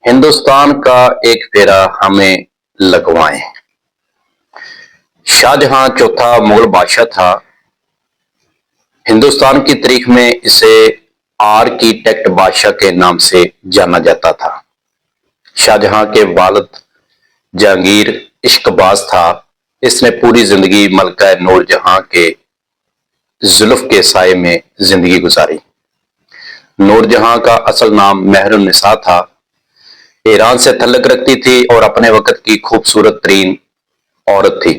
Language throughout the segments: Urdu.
ہندوستان کا ایک پھیرا ہمیں لگوائیں۔ شاہجہاں چوتھا مغل بادشاہ تھا۔ ہندوستان کی تاریخ میں اسے آرکیٹیکٹ بادشاہ کے نام سے جانا جاتا تھا۔ شاہجہاں کے والد جہانگیر عشق باز تھا۔ اس نے پوری زندگی ملکہ نور جہاں کے زلف کے سائے میں زندگی گزاری۔ نور جہاں کا اصل نام مہر النساء تھا۔ ایران سے تعلق رکھتی تھی اور اپنے وقت کی خوبصورت ترین عورت تھی۔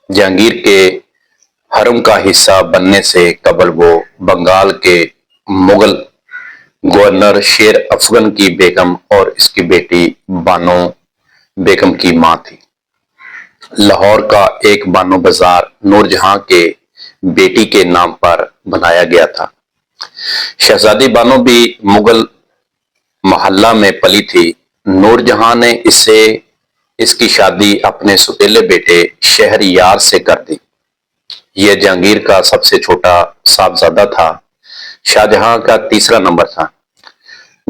جہانگیر کے حرم کا حصہ بننے سے قبل وہ بنگال کے مغل گورنر شیر افغن کی بیگم اور اس کی بیٹی بانو بیگم کی ماں تھی۔ لاہور کا ایک بانو بازار نور جہاں کے بیٹی کے نام پر بنایا گیا تھا۔ شہزادی بانو بھی مغل محلہ میں پلی تھی۔ نور جہاں نے اس کی شادی اپنے سوتیلے بیٹے شہر یار سے کر دی۔ یہ جہانگیر کا سب سے چھوٹا صاحبزادہ تھا۔ شاہجہاں کا تیسرا نمبر تھا۔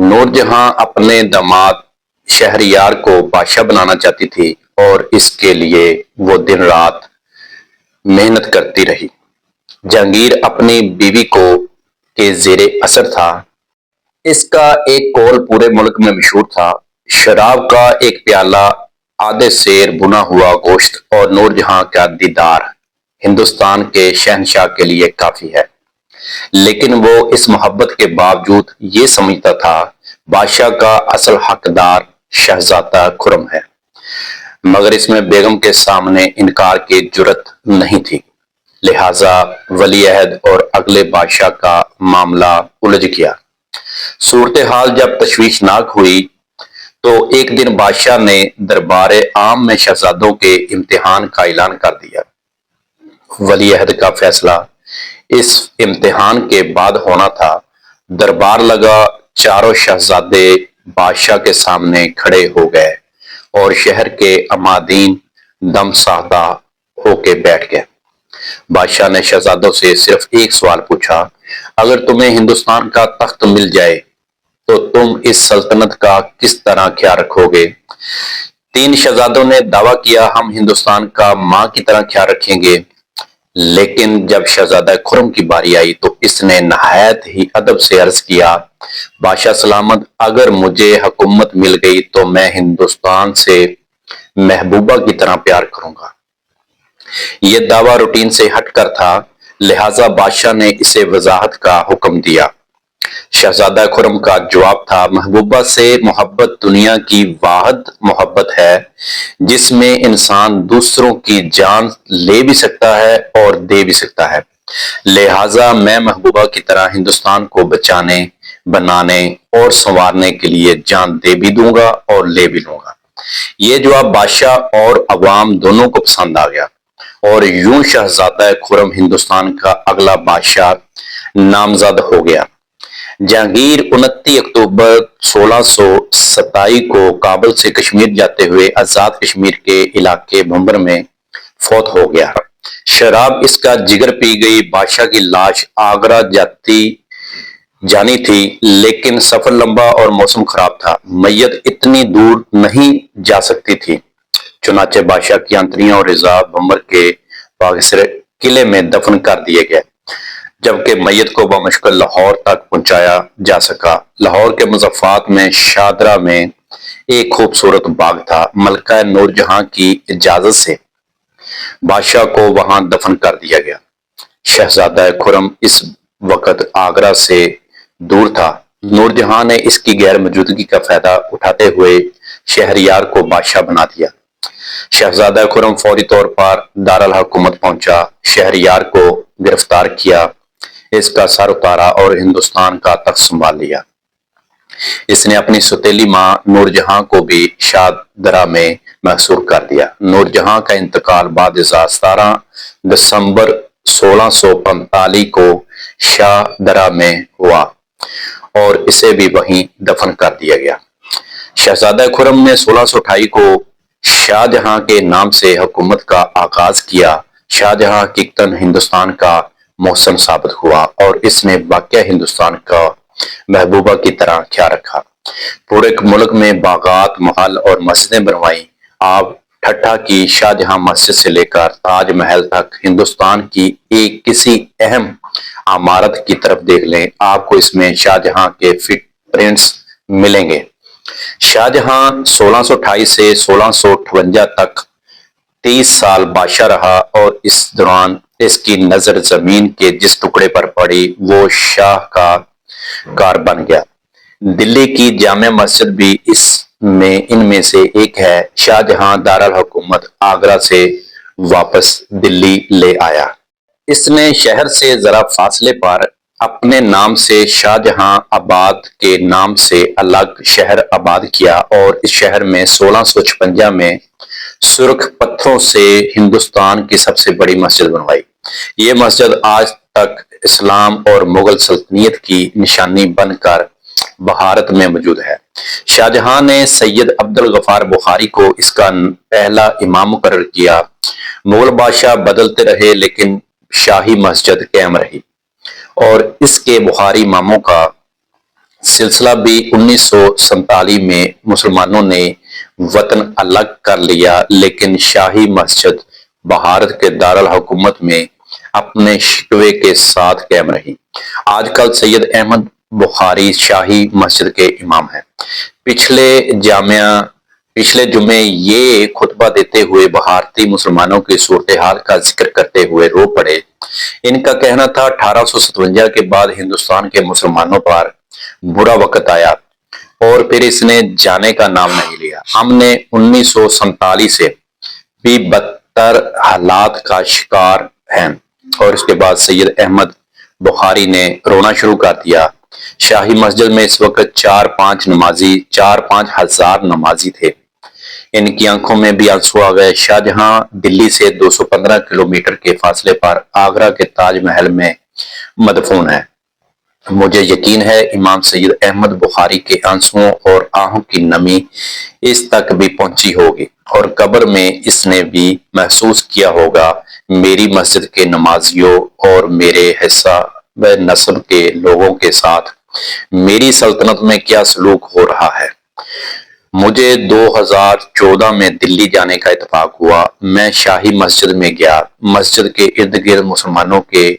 نور جہاں اپنے داماد شہر یار کو بادشاہ بنانا چاہتی تھی اور اس کے لیے وہ دن رات محنت کرتی رہی۔ جہانگیر اپنی بیوی کے زیر اثر تھا۔ اس کا ایک قول پورے ملک میں مشہور تھا: شراب کا ایک پیالہ، آدھے سیر بنا ہوا گوشت اور نور جہاں کا دیدار ہندوستان کے شہنشاہ کے لیے کافی ہے۔ لیکن وہ اس محبت کے باوجود یہ سمجھتا تھا بادشاہ کا اصل حقدار شہزادہ خرم ہے، مگر اس میں بیگم کے سامنے انکار کی جرأت نہیں تھی۔ لہٰذا ولی عہد اور اگلے بادشاہ کا معاملہ الجھ گیا۔ صورتحال جب تشویشناک ہوئی تو ایک دن بادشاہ نے دربار عام میں شہزادوں کے امتحان کا اعلان کر دیا۔ ولی عہد کا فیصلہ اس امتحان کے بعد ہونا تھا۔ دربار لگا، چاروں شہزادے بادشاہ کے سامنے کھڑے ہو گئے اور شہر کے عمادین دم سادہ ہو کے بیٹھ گئے۔ بادشاہ نے شہزادوں سے صرف ایک سوال پوچھا: اگر تمہیں ہندوستان کا تخت مل جائے تو تم اس سلطنت کا کس طرح خیال رکھو گے؟ تین شہزادوں نے دعویٰ کیا: ہم ہندوستان کا ماں کی طرح خیال رکھیں گے۔ لیکن جب شہزادہ خرم کی باری آئی تو اس نے نہایت ہی ادب سے عرض کیا: بادشاہ سلامت، اگر مجھے حکومت مل گئی تو میں ہندوستان سے محبوبہ کی طرح پیار کروں گا۔ یہ دعویٰ روٹین سے ہٹ کر تھا، لہٰذا بادشاہ نے اسے وضاحت کا حکم دیا۔ شہزادہ خرم کا جواب تھا: محبوبہ سے محبت دنیا کی واحد محبت ہے جس میں انسان دوسروں کی جان لے بھی سکتا ہے اور دے بھی سکتا ہے، لہٰذا میں محبوبہ کی طرح ہندوستان کو بچانے، بنانے اور سنوارنے کے لیے جان دے بھی دوں گا اور لے بھی لوں گا۔ یہ جواب بادشاہ اور عوام دونوں کو پسند آ گیا اور یوں شہزادہ خرم ہندوستان کا اگلا بادشاہ نامزد ہو گیا۔ جہانگیر 29 اکتوبر 1627 کو کابل سے کشمیر جاتے ہوئے آزاد کشمیر کے علاقے بھنبر میں فوت ہو گیا۔ شراب اس کا جگر پی گئی۔ بادشاہ کی لاش آگرہ جانی تھی، لیکن سفر لمبا اور موسم خراب تھا۔ میت اتنی دور نہیں جا سکتی تھی، چنانچہ بادشاہ کی انتڑیاں اور اعضاء بھنبر کے باگیسر قلعے میں دفن کر دیے گئے، جبکہ میت کو بمشکل لاہور تک پہنچایا جا سکا۔ لاہور کے مضافات میں شاہدرہ میں ایک خوبصورت باغ تھا۔ ملکہ نور جہاں کی اجازت سے بادشاہ کو وہاں دفن کر دیا گیا۔ شہزادہ خرم اس وقت آگرہ سے دور تھا۔ نور جہاں نے اس کی غیر موجودگی کا فائدہ اٹھاتے ہوئے شہریار کو بادشاہ بنا دیا۔ شہزادہ خرم فوری طور پر دارالحکومت پہنچا، شہریار کو گرفتار کیا، اس کا سر اتارا اور ہندوستان کا تخت سنبھال لیا۔ اس نے اپنی سوتیلی ماں نور جہاں کو بھی شاہدرہ میں محصور کر دیا۔ نور جہاں کا انتقال بعد ازاں 17 دسمبر 1645 کو شاہدرہ میں ہوا اور اسے بھی وہیں دفن کر دیا گیا۔ شہزادہ خرم نے 1628 کو شاہجہاں کے نام سے حکومت کا آغاز کیا۔ شاہجہاں حقیقتاً ہندوستان کا محسن ثابت ہوا اور اس نے واقعہ ہندوستان کا محبوبہ کی طرح خیال رکھا۔ پورے ملک میں باغات، محل اور مسجدیں بنوائیں۔ آپ ٹھٹھا کی شاہجہاں مسجد سے لے کر تاج محل تک ہندوستان کی ایک کسی اہم عمارت کی طرف دیکھ لیں، آپ کو اس میں شاہجہاں کے فٹ پرنٹس ملیں گے۔ شاہجہاں 1628 سے 1658 تک 30 سال بادشاہ رہا اور اس دوران اس کی نظر زمین کے جس ٹکڑے پر پڑی وہ شاہ کا کار بن گیا۔ دلی کی جامع مسجد بھی ان میں سے ایک ہے۔ شاہجہاں دارالحکومت آگرہ سے واپس دلی لے آیا۔ اس نے شہر سے ذرا فاصلے پر اپنے نام سے شاہجہاں آباد کے نام سے الگ شہر آباد کیا اور اس شہر میں 1656 میں سرخ پتھروں سے ہندوستان کی سب سے بڑی مسجد بنوائی۔ یہ مسجد آج تک اسلام اور مغل سلطنت کی نشانی بن کر بھارت میں موجود ہے۔ شاہجہاں نے سید عبدالغفار بخاری کو اس کا پہلا امام مقرر کیا۔ مغل بادشاہ بدلتے رہے لیکن شاہی مسجد قائم رہی اور اس کے بخاری اماموں کا سلسلہ بھی 1947 میں مسلمانوں نے وطن الگ کر لیا لیکن شاہی مسجد بھارت کے دارالحکومت میں اپنے شکوے کے ساتھ قائم رہی۔ آج کل سید احمد بخاری شاہی مسجد کے امام ہیں۔ پچھلے جمعے یہ خطبہ دیتے ہوئے بھارتی مسلمانوں کی صورتحال کا ذکر کرتے ہوئے رو پڑے۔ ان کا کہنا تھا 1857 کے بعد ہندوستان کے مسلمانوں پر برا وقت آیا اور پھر اس نے جانے کا نام نہیں لیا۔ ہم نے 1947 سے بھی بدتر حالات کا شکار ہیں۔ اور اس کے بعد سید احمد بخاری نے رونا شروع کر دیا۔ شاہی مسجد میں اس وقت 4-5 ہزار نمازی تھے۔ ان کی آنکھوں میں بھی آنسو آ گئے۔ شاہجہاں دلی سے 215 کلومیٹر کے فاصلے پر آگرہ کے تاج محل میں مدفون ہے۔ مجھے یقین ہے امام سید احمد بخاری کے آنسوؤں اور آہوں کی نمی اس تک بھی پہنچی ہوگی اور قبر میں اس نے بھی محسوس کیا ہوگا میری مسجد کے نمازیوں اور میرے حساب نسب کے لوگوں کے ساتھ میری سلطنت میں کیا سلوک ہو رہا ہے۔ مجھے 2014 میں دلی جانے کا اتفاق ہوا۔ میں شاہی مسجد میں گیا۔ مسجد کے ارد گرد مسلمانوں کے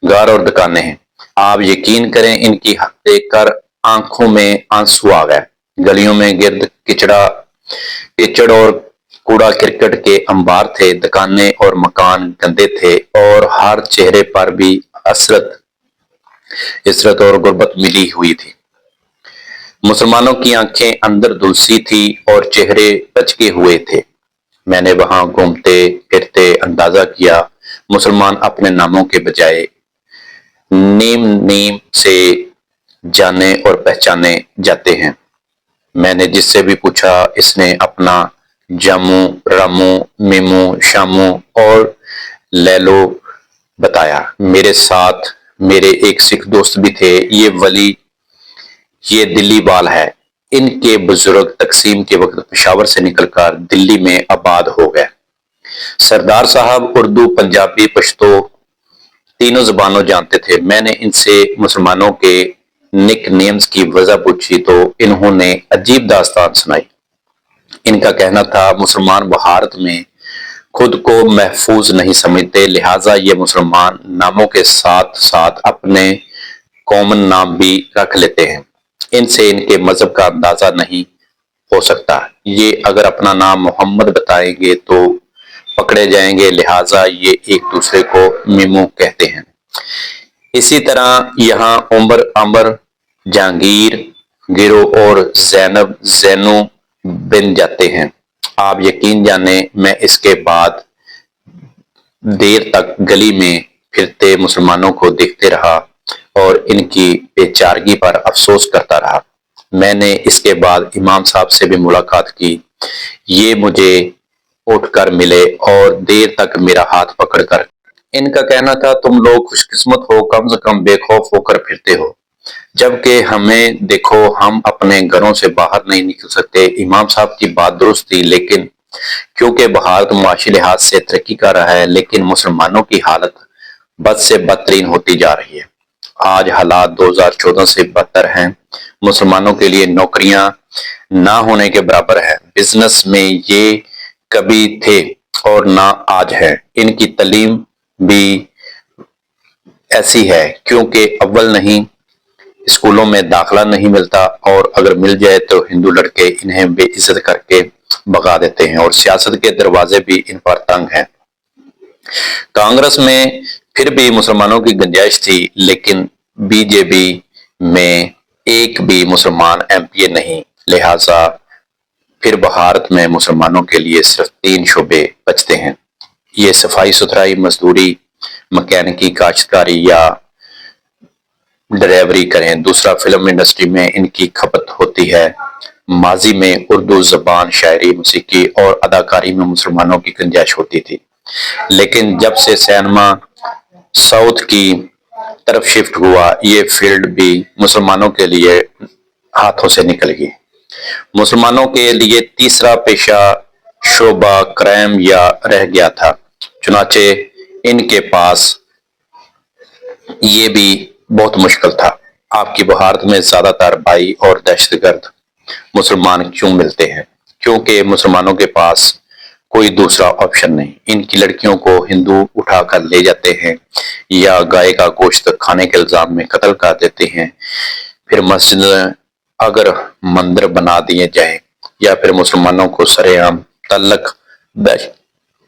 گھر اور دکانیں ہیں۔ آپ یقین کریں ان کی دیکھ کر آنکھوں میں آنسو آ گئے۔ گلیوں میں گرد کچڑ اور کوڑا کرکٹ کے انبار تھے۔ دکانیں اور مکان گندے تھے اور ہر چہرے پر بھی حسرت اور غربت ملی ہوئی تھی۔ مسلمانوں کی آنکھیں اندر دھلسی تھی اور چہرے بچکے ہوئے تھے۔ میں نے وہاں گھومتے پھرتے اندازہ کیا مسلمان اپنے ناموں کے بجائے نیم سے جانے اور پہچانے جاتے ہیں۔ میں نے جس سے بھی پوچھا اس نے اپنا جامو، رامو، میمو، شامو اور لیلو بتایا۔ میرے ساتھ میرے ایک سکھ دوست بھی تھے۔ یہ دلی وال ہے۔ ان کے بزرگ تقسیم کے وقت پشاور سے نکل کر دلی میں آباد ہو گئے۔ سردار صاحب اردو، پنجابی، پشتو تینوں زبانوں جانتے تھے۔ میں نے ان سے مسلمانوں کے نک نیمز کی وجہ پوچھی تو انہوں نے عجیب داستان سنائی۔ ان کا کہنا تھا مسلمان بھارت میں خود کو محفوظ نہیں سمجھتے، لہٰذا یہ مسلمان ناموں کے ساتھ ساتھ اپنے کامن نام بھی رکھ لیتے ہیں۔ ان سے ان کے مذہب کا اندازہ نہیں ہو سکتا۔ یہ اگر اپنا نام محمد بتائیں گے تو پکڑے جائیں گے، لہٰذا یہ ایک دوسرے کو میمو کہتے ہیں۔ اسی طرح یہاں عمر، جہانگیر، گرو اور زینب زینو بن جاتے ہیں۔ آپ یقین جانیں میں اس کے بعد دیر تک گلی میں پھرتے مسلمانوں کو دیکھتے رہا اور ان کی بے چارگی پر افسوس کرتا رہا۔ میں نے اس کے بعد امام صاحب سے بھی ملاقات کی۔ یہ مجھے اٹھ کر ملے اور دیر تک میرا ہاتھ پکڑ کر ان کا کہنا تھا تم لوگ خوش قسمت ہو، کم سے کم بے خوف ہو کر پھرتے ہو، جبکہ ہمیں دیکھو ہم اپنے گھروں سے باہر نہیں نکل سکتے۔ امام صاحب کی بات درست تھی، لیکن کیونکہ بھارت معاشی لحاظ سے ترقی کر رہا ہے لیکن مسلمانوں کی حالت بد سے بدترین ہوتی جا رہی ہے آج حالات 2014 سے بدتر ہیں۔ مسلمانوں کے لیے نوکریاں نہ ہونے کے برابر ہے۔ بزنس میں یہ کبھی تھے اور نہ آج ہے۔ ان کی تعلیم بھی ایسی ہے کیونکہ اول نہیں، اسکولوں میں داخلہ نہیں ملتا، اور اگر مل جائے تو ہندو لڑکے انہیں بے عزت کر کے بھگا دیتے ہیں، اور سیاست کے دروازے بھی ان پر تنگ ہیں۔ کانگریس میں پھر بھی مسلمانوں کی گنجائش تھی، لیکن بی جے پی میں ایک بھی مسلمان ایم پی اے نہیں، لہٰذا پھر بھارت میں مسلمانوں کے لیے صرف 3 شعبے بچتے ہیں۔ یہ صفائی ستھرائی، مزدوری، مکینکی، کاشتکاری یا ڈرائیوری کریں۔ دوسرا، فلم انڈسٹری میں ان کی کھپت ہوتی ہے۔ ماضی میں اردو زبان، شاعری، موسیقی اور اداکاری میں مسلمانوں کی گنجائش ہوتی تھی، لیکن جب سے سینما ساؤتھ کی طرف شفٹ ہوا، یہ فیلڈ بھی مسلمانوں کے لیے ہاتھوں سے نکل گئی۔ مسلمانوں کے لیے تیسرا پیشہ شعبہ کرائم یا رہ گیا تھا، چنانچہ ان کے پاس یہ بھی بہت مشکل تھا۔ آپ کی بھارت میں زیادہ تر بھائی اور دہشت گرد مسلمان کیوں ملتے ہیں؟ کیونکہ مسلمانوں کے پاس کوئی دوسرا آپشن نہیں۔ ان کی لڑکیوں کو ہندو اٹھا کر لے جاتے ہیں یا گائے کا گوشت کھانے کے الزام میں قتل کر دیتے ہیں، پھر مسجد اگر مندر بنا دیے جائیں، یا پھر مسلمانوں کو سرے عام تعلق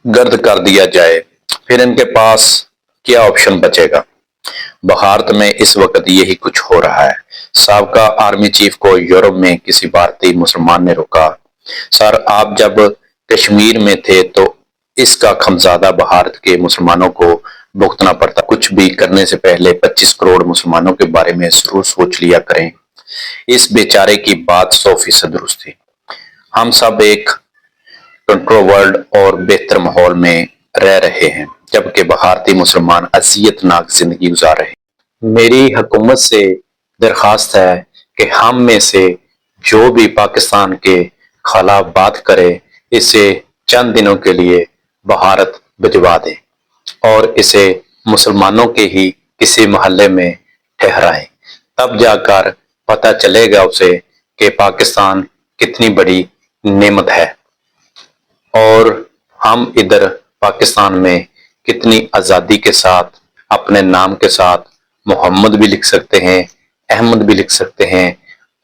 گرد کر دیا جائے، پھر ان کے پاس کیا آپشن بچے گا؟ بھارت میں اس وقت یہی کچھ ہو رہا ہے۔ سابقہ آرمی چیف کو یورپ میں کسی بھارتی مسلمان نے روکا، سر آپ جب کشمیر میں تھے تو اس کا خمیازہ بھارت کے مسلمانوں کو بھگتنا پڑتا۔ کچھ بھی کرنے سے پہلے 25 کروڑ مسلمانوں کے بارے میں ضرور سوچ لیا کریں۔ اس بیچارے کی بات 100% درست تھی۔ ہم سب ایک کنٹرولڈ اور بہتر ماحول میں رہ رہے ہیں، جبکہ بھارتی مسلمان اذیت ناک زندگی گزار رہے ہیں۔ میری حکومت سے درخواست ہے کہ ہم میں سے جو بھی پاکستان کے خلاف بات کرے، اسے چند دنوں کے لیے بھارت بھجوا دیں اور اسے مسلمانوں کے ہی کسی محلے میں ٹھہرائیں۔ تب جا کر پتہ چلے گا اسے کہ پاکستان کتنی بڑی نعمت ہے، اور ہم ادھر پاکستان میں کتنی آزادی کے ساتھ اپنے نام کے ساتھ محمد بھی لکھ سکتے ہیں، احمد بھی لکھ سکتے ہیں،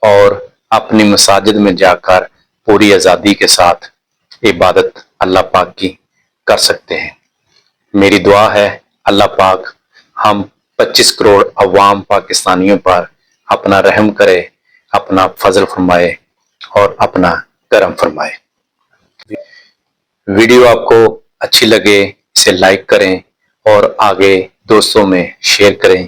اور اپنی مساجد میں جا کر پوری آزادی کے ساتھ عبادت اللہ پاک کی کر سکتے ہیں۔ میری دعا ہے اللہ پاک ہم 25 کروڑ عوام پاکستانیوں پر اپنا رحم کرے، اپنا فضل فرمائے اور اپنا کرم فرمائے۔ ویڈیو آپ کو اچھی لگے اسے لائک کریں اور آگے دوستوں میں شیئر کریں۔